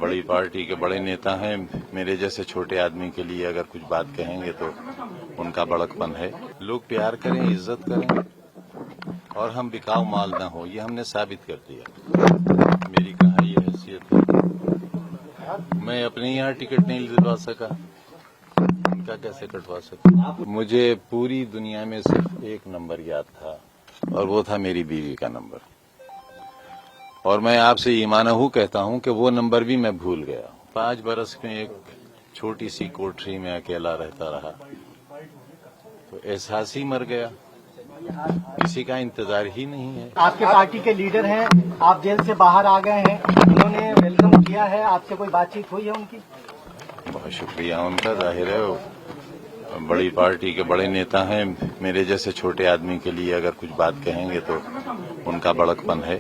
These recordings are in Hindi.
बड़ी पार्टी के बड़े नेता हैं। मेरे जैसे छोटे आदमी के लिए अगर कुछ बात कहेंगे तो उनका बड़कपन है। लोग प्यार करें, इज्जत करें और हम बिकाऊ माल न हो, ये हमने साबित कर दिया। मेरी कहाँ ये हैसियत है। मैं अपने यहाँ टिकट नहीं दिलवा सका, उनका कैसे कटवा सका। मुझे पूरी दुनिया में सिर्फ एक नंबर याद था और वो था मेरी बीवी का नंबर। और मैं आपसे ईमानहू कहता हूं कि वो नंबर भी मैं भूल गया। 5 बरस में एक छोटी सी कोठरी में अकेला रहता रहा तो एहसास ही मर गया, किसी का इंतजार ही नहीं है। आपके पार्टी के लीडर हैं, आप जेल से बाहर आ गए हैं, उन्होंने वेलकम किया है, आपसे कोई बातचीत हुई है उनकी? बहुत शुक्रिया उनका। जाहिर है वो बड़ी पार्टी के बड़े नेता हैं। मेरे जैसे छोटे आदमी के लिए अगर कुछ बात कहेंगे तो उनका बड़कपन है।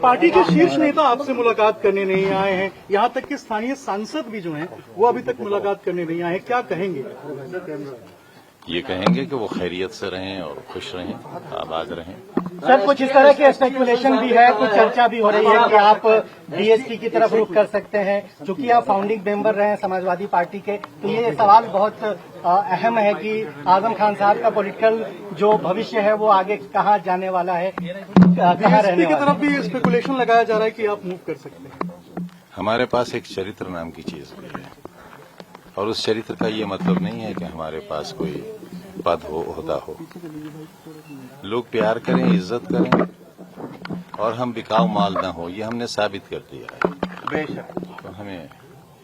पार्टी के शीर्ष नेता आपसे मुलाकात करने नहीं आए हैं, यहाँ तक कि स्थानीय सांसद भी जो हैं वो अभी तक मुलाकात करने नहीं आए हैं, क्या कहेंगे? ये कहेंगे कि वो खैरियत से रहें और खुश रहें, आबाद रहें। सर, कुछ इस तरह के स्पेकुलेशन भी है, कुछ चर्चा भी हो रही है कि आप बीएसपी की तरफ रुख कर सकते हैं, क्योंकि आप फाउंडिंग मेंबर रहे हैं समाजवादी पार्टी के। तो ये सवाल बहुत अहम है कि आजम खान साहब का पॉलिटिकल जो भविष्य है वो आगे कहाँ जाने वाला है, कहाँ रहने की तरफ भी स्पेकुलेशन लगाया जा रहा है कि आप मूव कर सकते हैं। हमारे पास एक चरित्र नाम की चीज भी है और उस चरित्र का ये मतलब नहीं है कि हमारे पास कोई पद हो, ओहदा हो। लोग प्यार करें, इज्जत करें और हम बिकाऊ माल न हो, ये हमने साबित कर दिया है। बेशक। तो हमें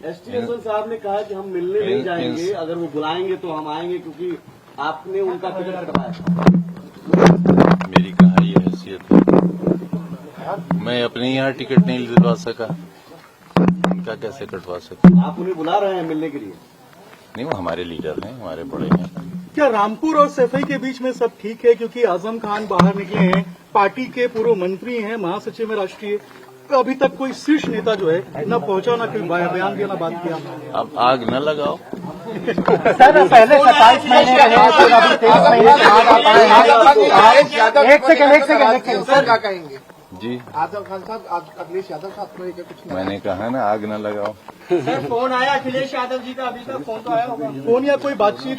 एसटी साहब ने कहा कि हम मिलने नहीं जाएंगे, अगर वो बुलाएंगे तो हम आएंगे क्योंकि आपने उनका टिकट कटवाया। मेरी कहाँ ये हैसियत है। मैं अपने यहाँ टिकट नहीं दिलवा सका, उनका कैसे कटवा सका। आप उन्हें बुला रहे हैं मिलने के लिए? नहीं, वो हमारे लीडर हैं, हमारे बड़े हैं। क्या रामपुर और सफाई के बीच में सब ठीक है? क्योंकि आजम खान बाहर निकले हैं, पार्टी के पूर्व मंत्री हैं, महासचिव में राष्ट्रीय, अभी तक कोई शीर्ष नेता जो है न पहुंचा, न कोई बयान दिया, न बात किया। अब आग न लगाओ। सर, पहले 27 महीने रहे, फिर अभी 23 महीने के बाद आप आए हैं। एक सेकंड सर क्या कहेंगे जी? आजम खान साहब, अखिलेश यादव साहब को लेकर कुछ मैंने कहा ना, आग न लगाओ। सर, फोन आया अखिलेश यादव जी का? अभी तक फोन तो आया होगा, फोन या कोई बातचीत?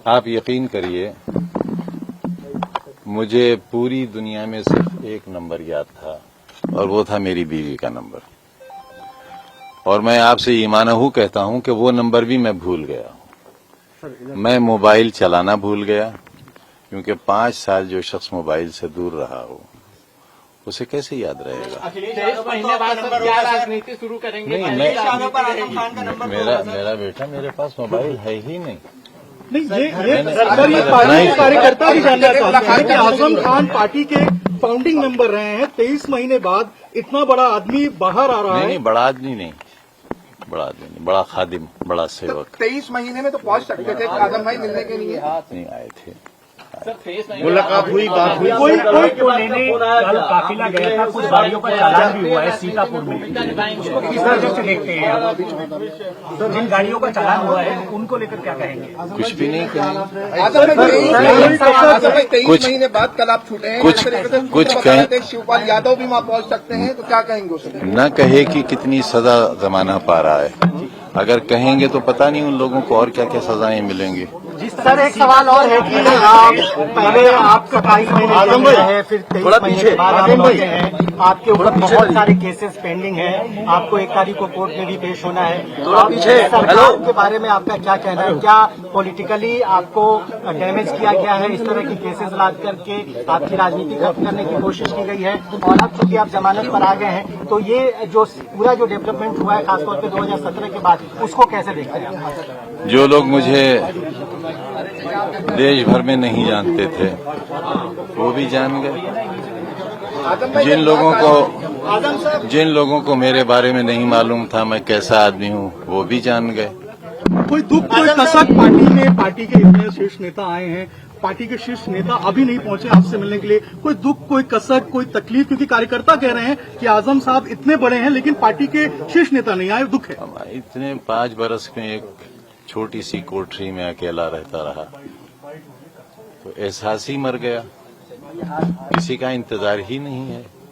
आप यकीन करिए, मुझे पूरी दुनिया में सिर्फ एक नंबर याद था और वो था मेरी बीवी का नंबर। और मैं आपसे ईमानहू कहता हूं कि वो नंबर भी मैं भूल गया। मैं मोबाइल चलाना भूल गया, क्योंकि 5 साल जो शख्स मोबाइल से दूर रहा हो उसे कैसे याद रहेगा। 23 महीने बाद सब क्या राजनीति शुरू करेंगे? नहीं, मेरा बेटा, मेरे पास मोबाइल है ही नहीं। नहीं, ये पार्टी के कार्यकर्ता भी जानना चाहते हैं कि आजम खान पार्टी के फाउंडिंग मेंबर रहे हैं, 23 महीने बाद इतना बड़ा आदमी बाहर आ रहा है। नहीं, बड़ा आदमी नहीं, बड़ा खादिम, बड़ा सेवक। 23 महीने में तो पहुंच सकते थे आजम भाई मिलने के लिए। नहीं आए थे। मुलाकात हुई, बात हुई। कोई को लेने कल काफिला गया था, कुछ गाड़ियों का चालान भी हुआ है सीतापुर में, उसको किस तरह से देखते हैं आप? जिन गाड़ियों का चालान हुआ है उनको लेकर क्या कहेंगे? कुछ भी नहीं कहेंगे। आजम भाई 23 महीने बाद कल आप छूटे हैं, कुछ कहें। शिवपाल यादव भी वहाँ पहुँच सकते हैं, तो क्या कहेंगे उसे? न कहे कि कितनी सजा जमाना पा रहा है, अगर कहेंगे तो पता नहीं उन लोगों को और क्या क्या सजाएं मिलेंगी। सर, एक सवाल और है कि आप पहले आप 27 महीने रहे, फिर 23 महीने के बाद आप लौटे हैं, आपके ऊपर बहुत सारे केसेस पेंडिंग हैं, आपको 1 तारीख को कोर्ट में भी पेश होना है। तो आप सरकार के बारे में आपका क्या कहना है? क्या पॉलिटिकली आपको डैमेज किया गया है? इस तरह की केसेस लाद करके आपकी राजनीति खत्म करने की कोशिश की गई है, और अब चूंकि आप जमानत पर आ गए हैं, तो ये जो पूरा जो डेवलपमेंट हुआ है खासतौर पर 2017 के बाद, उसको कैसे देखते हैं आप? जो लोग मुझे देश भर में नहीं जानते थे वो भी जान गए। जिन लोगों को मेरे बारे में नहीं मालूम था मैं कैसा आदमी हूँ वो भी जान गए। कोई दुख, कोई कसक पार्टी में? पार्टी के इतने शीर्ष नेता आए हैं, पार्टी के शीर्ष नेता अभी नहीं पहुंचे आपसे मिलने के लिए। कोई दुख, कोई कसक, कोई तकलीफ? क्योंकि कार्यकर्ता कह रहे हैं कि आजम साहब इतने बड़े हैं लेकिन पार्टी के शीर्ष नेता नहीं आए, दुख है। इतने 5 बरस में एक छोटी सी कोठरी में अकेला रहता रहा तो एहसास ही मर गया, किसी का इंतजार ही नहीं है।